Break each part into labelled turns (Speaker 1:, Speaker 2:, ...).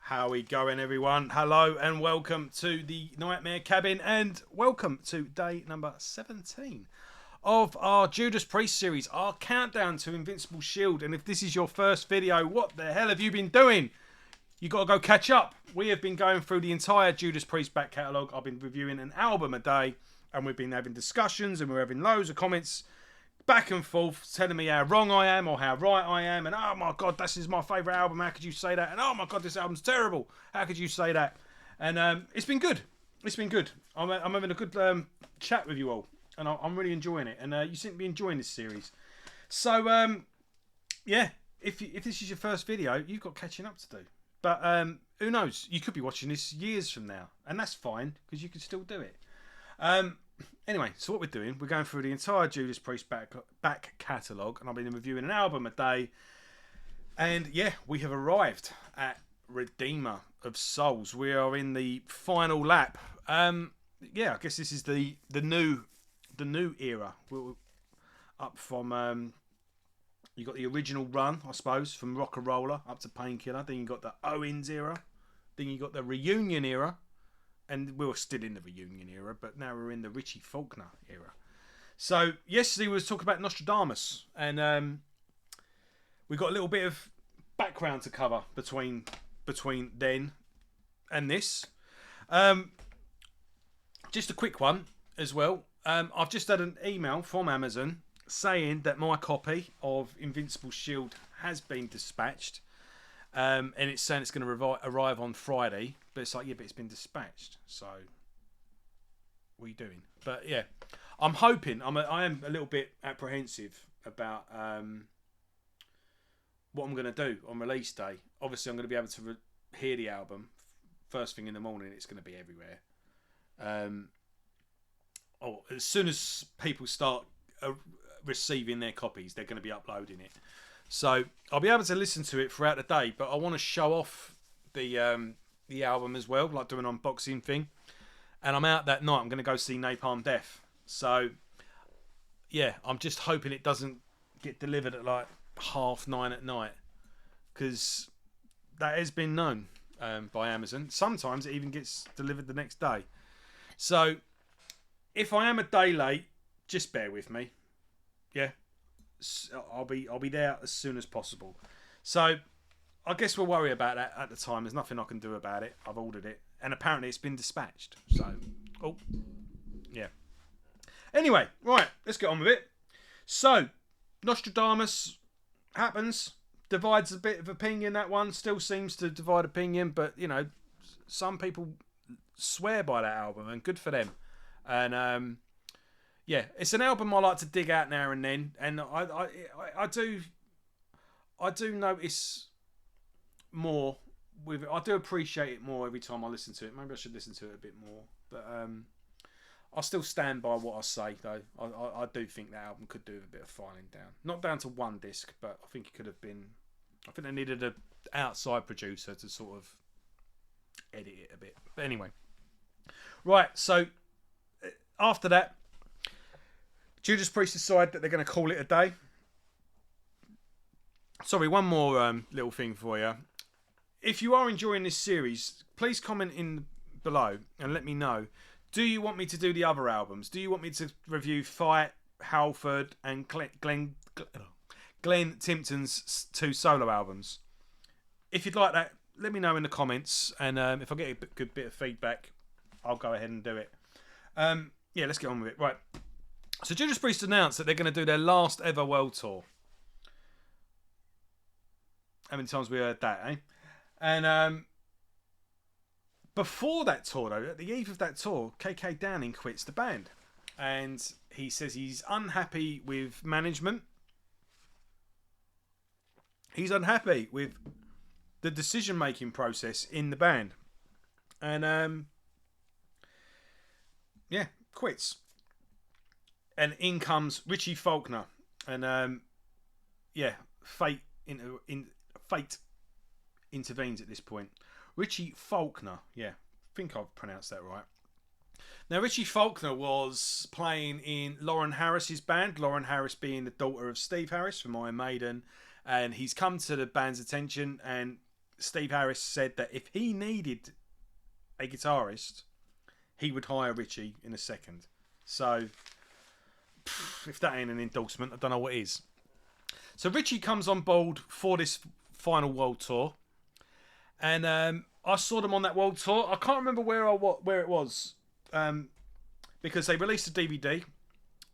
Speaker 1: How we going, everyone? Hello and welcome to the Nightmare Cabin, and welcome to day number 17 of our Judas Priest series, our countdown to Invincible Shield. And if this is your first video, what the hell have you been doing? You got to go catch up. We have been going through the entire Judas Priest back catalogue. I've been reviewing an album a day, and we've been having discussions, and we're having loads of comments back and forth telling me how wrong I am or how right I am, and oh my god, this is my favourite album, how could you say that, and oh my god, this album's terrible, how could you say that? And it's been good. I'm having a good chat with you all, and I'm really enjoying it, and you seem to be enjoying this series. So yeah, if this is your first video, you've got catching up to do, but who knows, you could be watching this years from now, and that's fine because you can still do it. Anyway, so what we're doing, we're going through the entire Judas Priest back catalogue, and I've been reviewing an album a day. And yeah, we have arrived at Redeemer of Souls. We are in the final lap. Yeah, I guess this is the new era. We're up from you got the original run, I suppose, from Rock and Roller up to Painkiller. Then you got the Owens era. Then you got the Reunion era. And we were still in the Reunion era, but now we're in the Richie Faulkner era. So yesterday we was talking about Nostradamus, and we got a little bit of background to cover between then and this. Just a quick one as well. I've just had an email from Amazon saying that my copy of Invincible Shield has been dispatched. And it's saying it's going to arrive on Friday, but it's like, yeah, but it's been dispatched. So, what are you doing? But yeah, I'm hoping. I am a little bit apprehensive about what I'm going to do on release day. Obviously, I'm going to be able to hear the album first thing in the morning. It's going to be everywhere. As soon as people start receiving their copies, they're going to be uploading it. So I'll be able to listen to it throughout the day, but I want to show off the album as well, like do an unboxing thing. And I'm out that night. I'm going to go see Napalm Death. So yeah, I'm just hoping it doesn't get delivered at like 9:30 at night, because that has been known by Amazon. Sometimes it even gets delivered the next day. So if I am a day late, just bear with me. Yeah. I'll be there as soon as possible. So I guess we'll worry about that at the time. There's nothing I can do about it. I've ordered it, and apparently it's been dispatched. So, yeah. Anyway, right, let's get on with it. So, Nostradamus happens, divides a bit of opinion. That one still seems to divide opinion, but you know, some people swear by that album, and good for them. And yeah, it's an album I like to dig out now and then, and I do notice more with it. I do appreciate it more every time I listen to it. Maybe I should listen to it a bit more, but I still stand by what I say though. I do think that album could do with a bit of filing down, not down to one disc, but I think it could have been. I think they needed an outside producer to sort of edit it a bit. But anyway, right. So after that, Judas Priest decide that they're going to call it a day. Sorry, one more little thing for you. If you are enjoying this series, please comment in below and let me know. Do you want me to do the other albums? Do you want me to review Fight, Halford, and Glenn Timpton's 2 solo albums? If you'd like that, let me know in the comments. And if I get a good bit of feedback, I'll go ahead and do it. Yeah, let's get on with it. Right. So Judas Priest announced that they're going to do their last ever world tour. How many times we heard that, eh? And before that tour, though, at the eve of that tour, KK Downing quits the band. And he says he's unhappy with management. He's unhappy with the decision-making process in the band. And yeah, quits. And in comes Richie Faulkner, and yeah, fate intervenes at this point. Richie Faulkner, yeah, I think I've pronounced that right. Now, Richie Faulkner was playing in Lauren Harris's band, Lauren Harris being the daughter of Steve Harris from Iron Maiden, and he's come to the band's attention and Steve Harris said that if he needed a guitarist, he would hire Richie in a second. So, if that ain't an endorsement, I don't know what is. So Richie comes on board for this final world tour, and I saw them on that world tour. I can't remember where it was, because they released a DVD,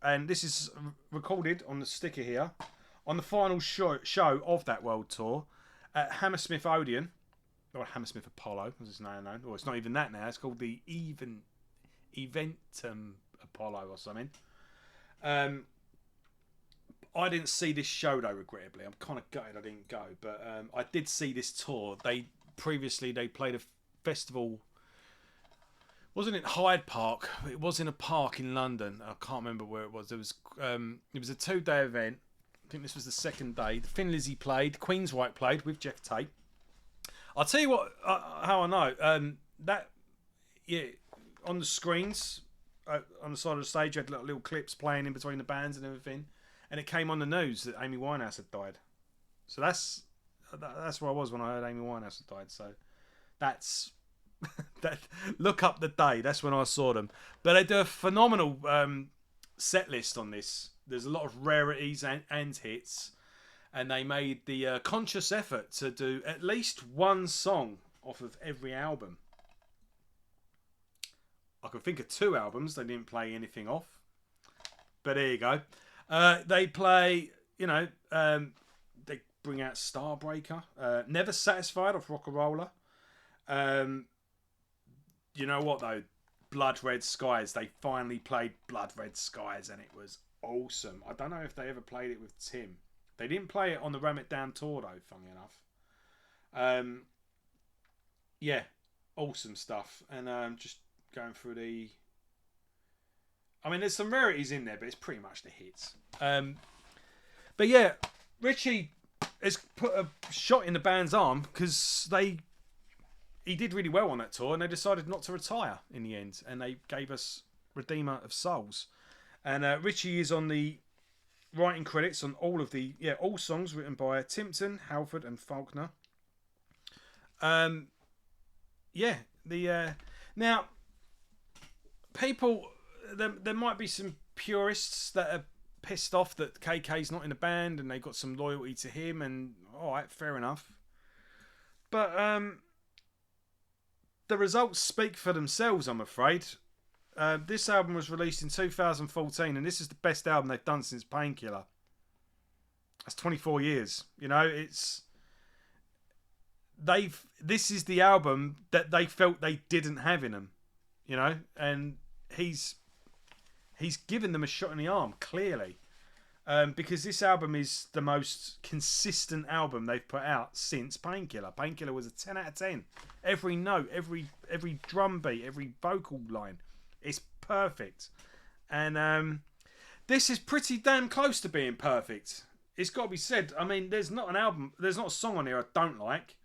Speaker 1: and this is recorded on the sticker here on the final show of that world tour at Hammersmith Odeon, or Hammersmith Apollo, as it's now known. Or it's not even that now. It's called the Eventum Apollo or something. I didn't see this show though, regrettably. I'm kind of gutted I didn't go, but I did see this tour. They played a festival. Wasn't it Hyde Park? It was in a park in London. I can't remember where it was. It was a 2-day event. I think this was the second day. Thin Lizzy played. Queensryche played with Jeff Tate. I'll tell you what. How I know on the screens on the side of the stage, you had little clips playing in between the bands and everything, and it came on the news that Amy Winehouse had died. So that's where I was when I heard Amy Winehouse had died. So that's that. Look up the day. That's when I saw them. But they do a phenomenal set list on this. There's a lot of rarities and hits, and they made the conscious effort to do at least one song off of every album. I can think of 2 albums they didn't play anything off, but there you go. They play, they bring out Starbreaker, Never Satisfied off Rock'n'Roller. You know what though? Blood Red Skies. They finally played Blood Red Skies, and it was awesome. I don't know if they ever played it with Tim. They didn't play it on the Ram It Down tour though, funny enough. Yeah, awesome stuff. And just going through the... I mean, there's some rarities in there, but it's pretty much the hits. But yeah, Richie has put a shot in the band's arm because he did really well on that tour, and they decided not to retire in the end, and they gave us Redeemer of Souls. And Richie is on the writing credits on all songs written by Timpton, Halford, and Faulkner. Now people, there might be some purists that are pissed off that KK's not in the band and they've got some loyalty to him, and alright, fair enough. But the results speak for themselves, I'm afraid. This album was released in 2014, and this is the best album they've done since Painkiller. That's 24 years. This is the album that they felt they didn't have in them, and he's given them a shot in the arm, clearly, because this album is the most consistent album they've put out since Painkiller. Painkiller was a 10 out of 10. Every note, every drum beat, every vocal line, it's perfect. And this is pretty damn close to being perfect. It's got to be said. I mean, there's not a song on here I don't like.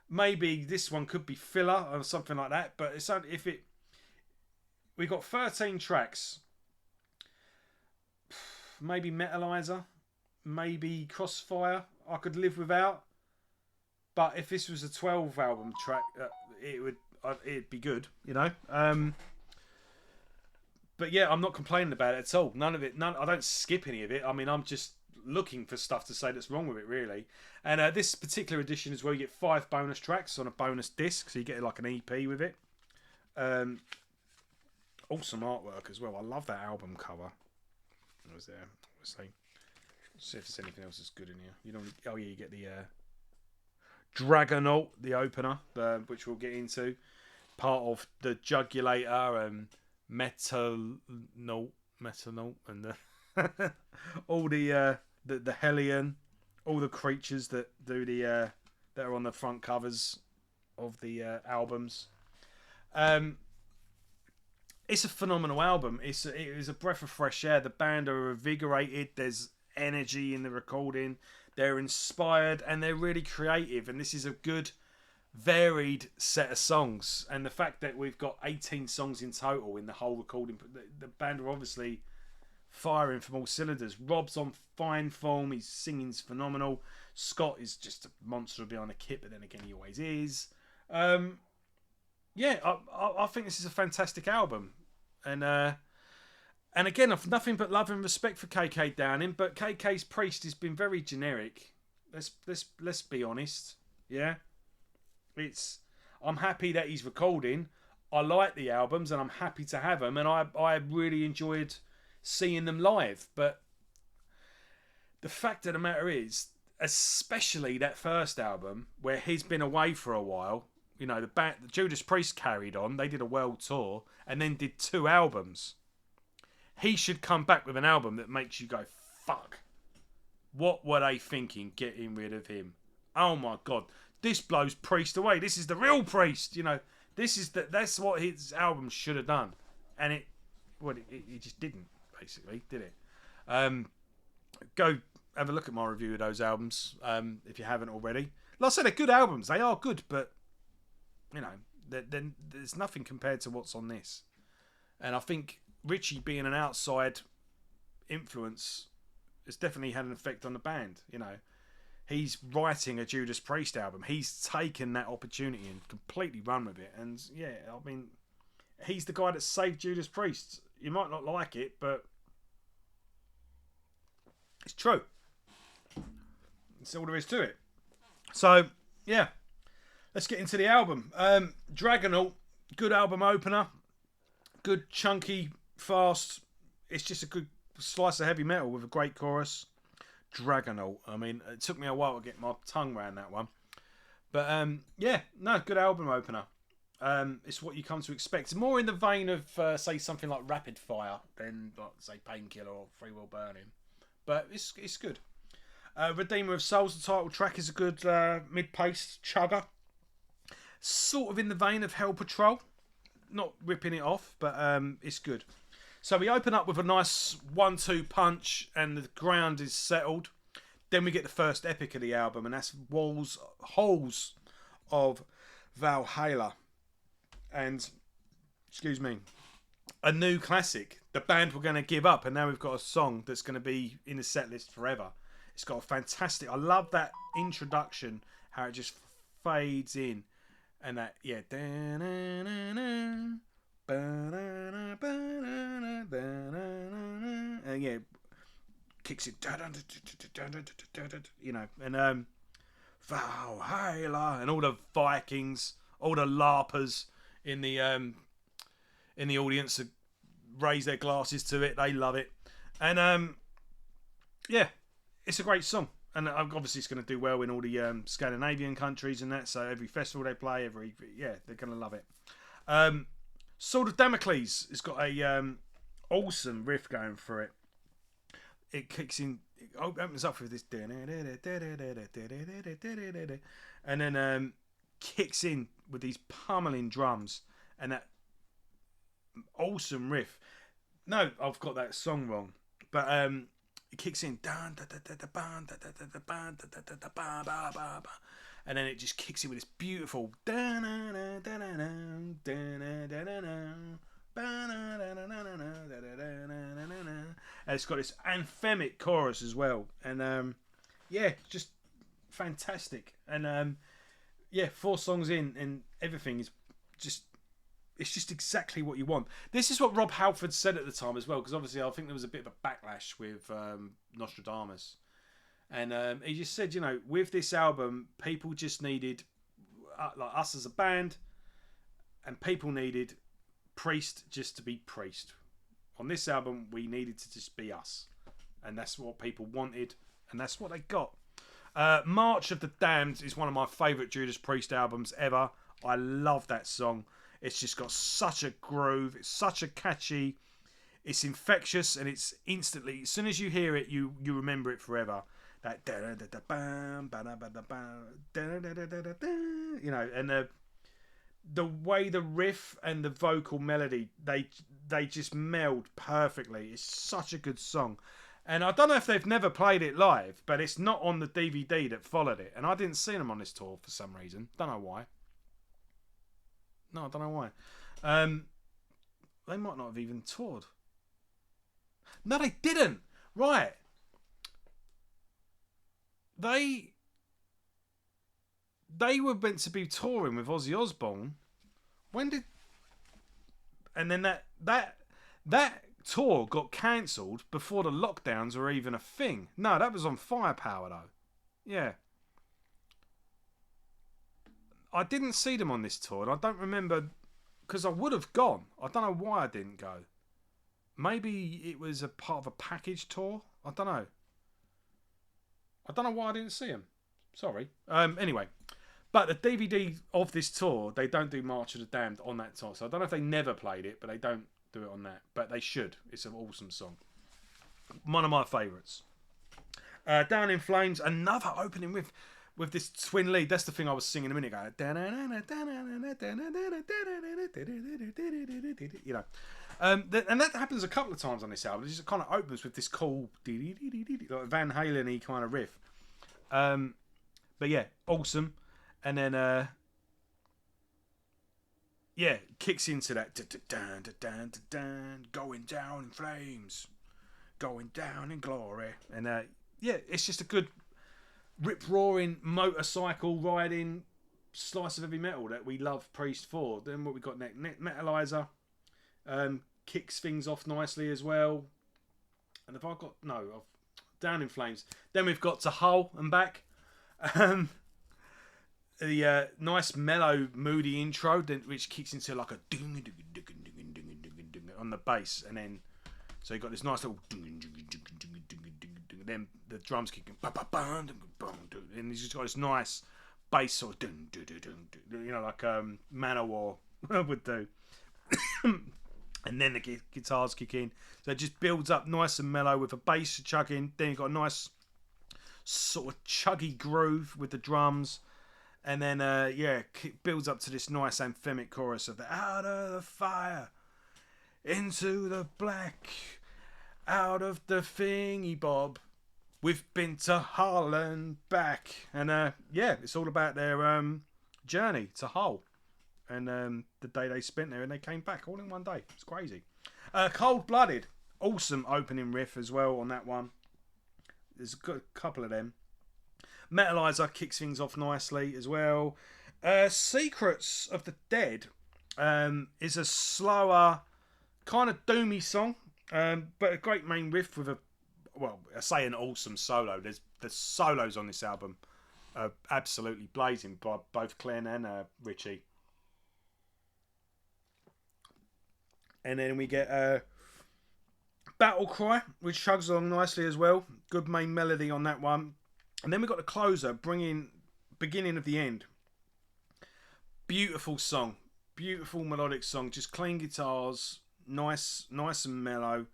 Speaker 1: Maybe this one could be filler or something like that, but it's only we got 13 tracks. Maybe Metalizer, maybe Crossfire I could live without. But if this was a 12 album track, it'd be good, But yeah, I'm not complaining about it at all. None of it. I don't skip any of it. I mean, I'm just looking for stuff to say that's wrong with it, really. And this particular edition is where you get 5 bonus tracks on a bonus disc, so you get like an EP with it. Awesome artwork as well. I love that album cover. What was there? Let's see if there's anything else that's good in here. You get the Dragonaut, the opener, which we'll get into. Part of the Jugulator and Metanote, and all the Hellion, all the creatures that do that are on the front covers of the albums. It's a phenomenal album. It was a breath of fresh air. The band are invigorated. There's energy in the recording. They're inspired and they're really creative. And this is a good, varied set of songs. And the fact that we've got 18 songs in total in the whole recording, the band are obviously firing from all cylinders. Rob's on fine form. His singing's phenomenal. Scott is just a monster behind the kit, but then again, he always is. Yeah, I think this is a fantastic album, and again, I've nothing but love and respect for KK Downing. But KK's Priest has been very generic. Let's be honest. Yeah, I'm happy that he's recording. I like the albums, and I'm happy to have them, and I really enjoyed seeing them live. But the fact of the matter is, especially that first album where he's been away for a while. You know, the Judas Priest carried on. They did a world tour and then did 2 albums. He should come back with an album that makes you go, fuck. What were they thinking getting rid of him? Oh my God. This blows Priest away. This is the real Priest. You know, that's what his album should have done. And it just didn't, basically, did it? Go have a look at my review of those albums if you haven't already. Like I said, they're good albums. They are good, but you know, then there's nothing compared to what's on this. And I think Richie being an outside influence has definitely had an effect on the band. You know, he's writing a Judas Priest album. He's taken that opportunity and completely run with it. And yeah, I mean, he's the guy that saved Judas Priest. You might not like it, but it's true. That's all there is to it. So yeah. Let's get into the album. Dragonaut, good album opener. Good, chunky, fast. It's just a good slice of heavy metal with a great chorus. Dragonaut. I mean, it took me a while to get my tongue around that one. But, yeah, no, good album opener. It's what you come to expect. More in the vein of, say, something like Rapid Fire than, like, say, Painkiller or Free Will Burning. But it's good. Redeemer of Souls, the title track, is a good mid-paced chugger. Sort of in the vein of Hell Patrol. Not ripping it off, but it's good. So we open up with a nice 1-2 punch and the ground is settled. Then we get the first epic of the album, and that's Holes of Valhalla. And, excuse me, a new classic. The band were going to give up, and now we've got a song that's going to be in the set list forever. It's got a fantastic... I love that introduction, how it just fades in. And that, yeah. And yeah, kicks it. You know, and Valhalla, and all the Vikings, all the LARPers in the audience raise their glasses to it. They love it. And yeah, it's a great song. And obviously it's going to do well in all the Scandinavian countries and that. So every festival they play, they're going to love it. Sword of Damocles has got a awesome riff going for it. It kicks in, it opens up with this, and then kicks in with these pummeling drums and that awesome riff. No, I've got that song wrong, but it kicks in, and then it just kicks in with this beautiful, and it's got this anthemic chorus as well, and yeah, just fantastic. And yeah, 4 songs in, and everything is just... It's just exactly what you want. This is what Rob Halford said at the time as well, because obviously I think there was a bit of a backlash with Nostradamus. And he just said, you know, with this album, people just needed, like us as a band, and people needed Priest just to be Priest. On this album, we needed to just be us. And that's what people wanted, and that's what they got. March of the Damned is one of my favourite Judas Priest albums ever. I love that song. It's just got such a groove. It's such a catchy. It's infectious, and it's instantly, as soon as you hear it, you remember it forever. That you know, and the way the riff and the vocal melody they just meld perfectly. It's such a good song. And I don't know if they've never played it live, but it's not on the DVD that followed it. And I didn't see them on this tour for some reason. Don't know why. No, I don't know why. They might not have even toured. No, they didn't. Right. They were meant to be touring with Ozzy Osbourne. When did... And then that tour got cancelled before the lockdowns were even a thing. No, that was on Firepower though. Yeah. I didn't see them on this tour, and I don't remember, because I would have gone. I don't know why I didn't go. Maybe it was a part of a package tour. I don't know. I don't know why I didn't see them. Sorry. Anyway, but the DVD of this tour, they don't do March of the Damned on that tour. So I don't know if they never played it, but they don't do it on that. But they should. It's an awesome song. One of my favourites. Down in Flames, another opening with this twin lead. That's the thing I was singing a minute ago. You know. And that happens a couple of times on this album. It just kind of opens with this cool like Van Halen-y kind of riff. But yeah, awesome. And then yeah, kicks into that going down in flames, going down in glory. And yeah, it's just a good rip-roaring motorcycle riding slice of heavy metal that we love Priest for. Then what we got next, Metalizer, kicks things off nicely as well. And if I got Down in Flames, then we've got To Hull and Back. The nice mellow moody intro, which kicks into like a ding on the bass, and then so you got this nice little then the drums kicking, and he's just got this nice bass sort of you know, like Manowar would do. And then the guitars kick in, so it just builds up nice and mellow with a bass chugging. Then you've got a nice sort of chuggy groove with the drums, and then yeah, it builds up to this nice anthemic chorus of the out of the fire into the black, out of the thingy bob, we've been to Hull and back. And yeah, it's all about their journey to Hull and the day they spent there, and they came back all in one day. It's crazy. Cold Blooded, awesome opening riff as well on that one. There's a good couple of them. Metalizer kicks things off nicely as well. Secrets of the Dead is a slower, kind of doomy song, but a great main riff with I say an awesome solo. The solos on this album are absolutely blazing by both Glenn and Richie. And then we get Battle Cry, which chugs along nicely as well. Good main melody on that one. And then we got the closer, beginning of the end. Beautiful song, beautiful melodic song. Just clean guitars, nice and mellow.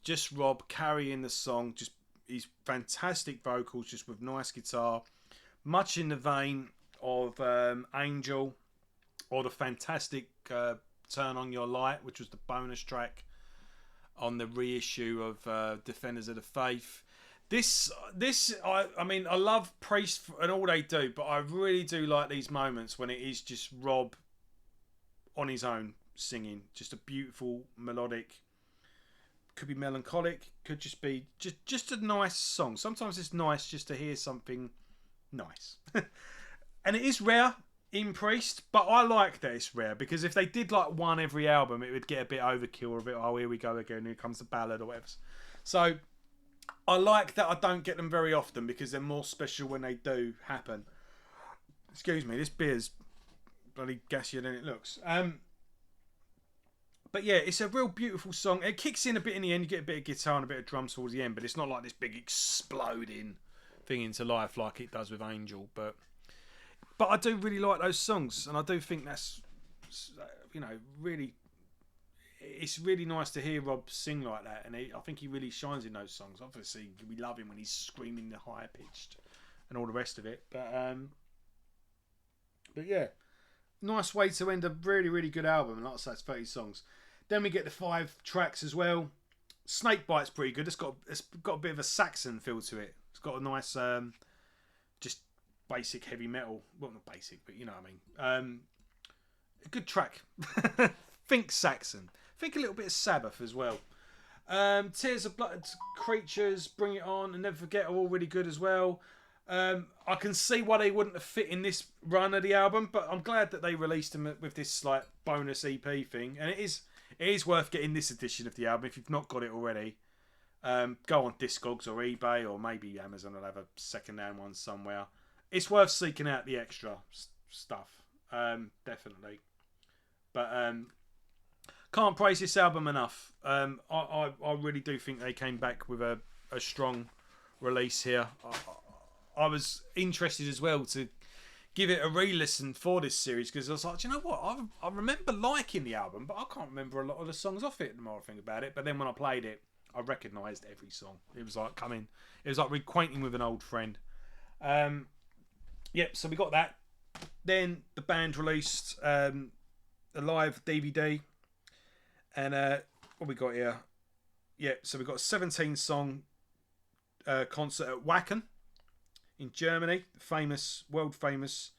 Speaker 1: Just Rob carrying the song. Just his fantastic vocals, just with nice guitar. Much in the vein of Angel, or the fantastic Turn On Your Light, which was the bonus track on the reissue of Defenders of the Faith. This I mean, I love Priest and all they do, but I really do like these moments when it is just Rob on his own singing. Just a beautiful melodic, could be melancholic, could just be just a nice song. Sometimes it's nice just to hear something nice. And it is rare in Priest, but I like that it's rare, because if they did like one every album, it would get a bit overkill, or a bit, oh, here we go again, here comes the ballad or whatever. So I like that I don't get them very often, because they're more special when they do happen. Excuse me, this beer's bloody gassier than it looks. But yeah, it's a real beautiful song. It kicks in a bit in the end. You get a bit of guitar and a bit of drums towards the end, but it's not like this big exploding thing into life like it does with Angel. But I do really like those songs, and I do think that's, you know, really, it's really nice to hear Rob sing like that, and I think he really shines in those songs. Obviously, we love him when he's screaming the higher pitched and all the rest of it. But yeah, nice way to end a really, really good album. And like I say, it's 30 songs. Then we get the 5 tracks as well. Snakebite's pretty good. It's got a bit of a Saxon feel to it. It's got a nice, just basic heavy metal. Well, not basic, but you know what I mean. A good track. Think Saxon. Think a little bit of Sabbath as well. Tears of Blood, Creatures, Bring It On, and Never Forget are all really good as well. I can see why they wouldn't have fit in this run of the album, but I'm glad that they released them with this like bonus EP thing, and it is worth getting this edition of the album if you've not got it already. Go on Discogs or eBay, or maybe Amazon will have a second-hand one somewhere. It's worth seeking out the extra stuff, definitely. But can't praise this album enough. I really do think they came back with a strong release here. I was interested as well to give it a re-listen for this series because I was like, do you know what? I remember liking the album, but I can't remember a lot of the songs off it the more I think about it. But then when I played it, I recognised every song. It was like it was like reacquainting with an old friend. Yep, so we got that. Then the band released a live DVD. And what we got here? Yeah, so we got a 17-song concert at Wacken in Germany, world famous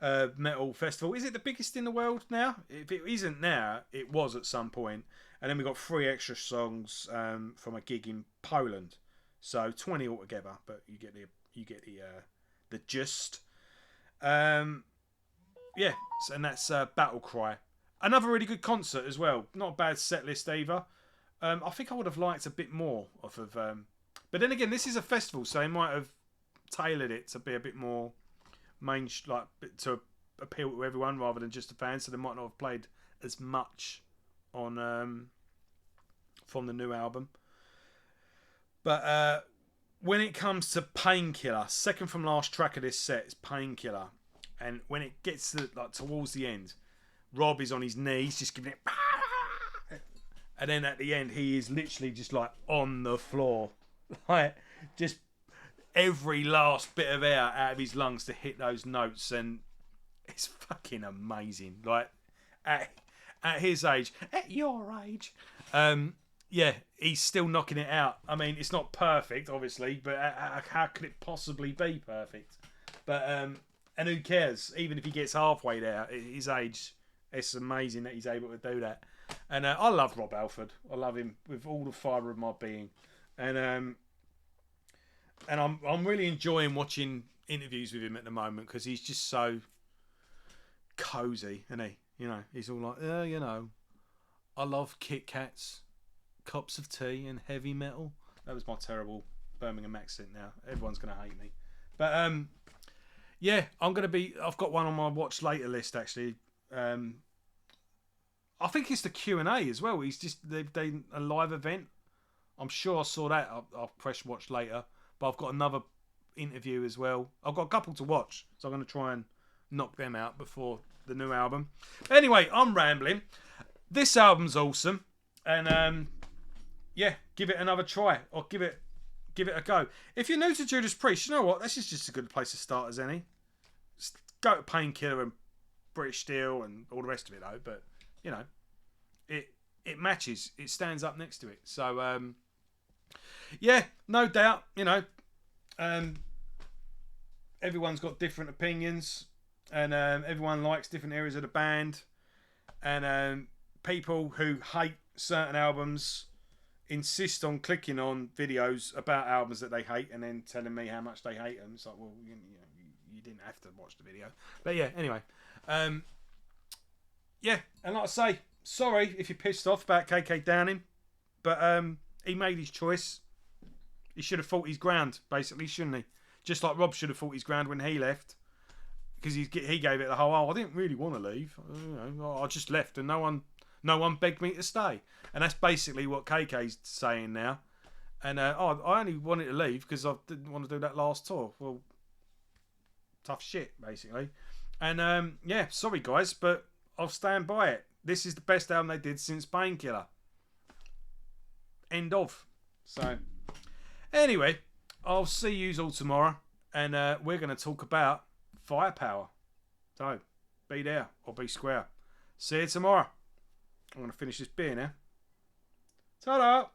Speaker 1: metal festival. Is it the biggest in the world now? If it isn't now, it was at some point. And then we got 3 extra songs from a gig in Poland, so 20 altogether. But you get the gist. Yeah, and that's Battle Cry. Another really good concert as well. Not a bad set list either. I think I would have liked a bit more off of. But then again, this is a festival, so they might have tailored it to be a bit more to appeal to everyone rather than just the fans. So they might not have played as much on from the new album. But when it comes to Painkiller, second from last track of this set is Painkiller, and when it gets to towards the end, Rob is on his knees, just giving it, and then at the end, he is literally just like on the floor, like just every last bit of air out of his lungs to hit those notes, and it's fucking amazing. Like at his age, at your age, yeah, he's still knocking it out. I mean, it's not perfect, obviously, but how could it possibly be perfect? But and who cares? Even if he gets halfway there, at his age. It's amazing that he's able to do that. And I love Rob Halford. I love him with all the fibre of my being. And I'm really enjoying watching interviews with him at the moment because he's just so cosy, isn't he? You know, he's all like, you know, I love Kit Kats, cups of tea and heavy metal. That was my terrible Birmingham accent now. Everyone's going to hate me. But yeah, I've got one on my watch later list actually. I think it's the Q&A as well. They've done a live event. I'm sure I saw that. I'll press watch later. But I've got another interview as well. I've got a couple to watch, so I'm going to try and knock them out before the new album. But anyway, I'm rambling. This album's awesome, and yeah, give it another try or give it a go. If you're new to Judas Priest, you know what? This is just a good place to start as any. Just go to Painkiller and British Steel and all the rest of it though, but you know, it matches. It stands up next to it. So yeah, no doubt. You know, everyone's got different opinions, and everyone likes different areas of the band, and people who hate certain albums insist on clicking on videos about albums that they hate and then telling me how much they hate them. It's like, well, you didn't have to watch the video, but yeah. Anyway. Yeah, and like I say, sorry if you're pissed off about KK Downing, but he made his choice. He should have fought his ground, basically, shouldn't he? Just like Rob should have fought his ground when he left, because he gave it the whole, I didn't really want to leave. I just left, and no one begged me to stay. And that's basically what KK's saying now. And I only wanted to leave because I didn't want to do that last tour. Well, tough shit, basically. And yeah, sorry guys, but I'll stand by it. This is the best album they did since Painkiller. End of. So, anyway, I'll see you all tomorrow, and we're going to talk about Firepower. So, be there or be square. See you tomorrow. I'm going to finish this beer now. Ta-da!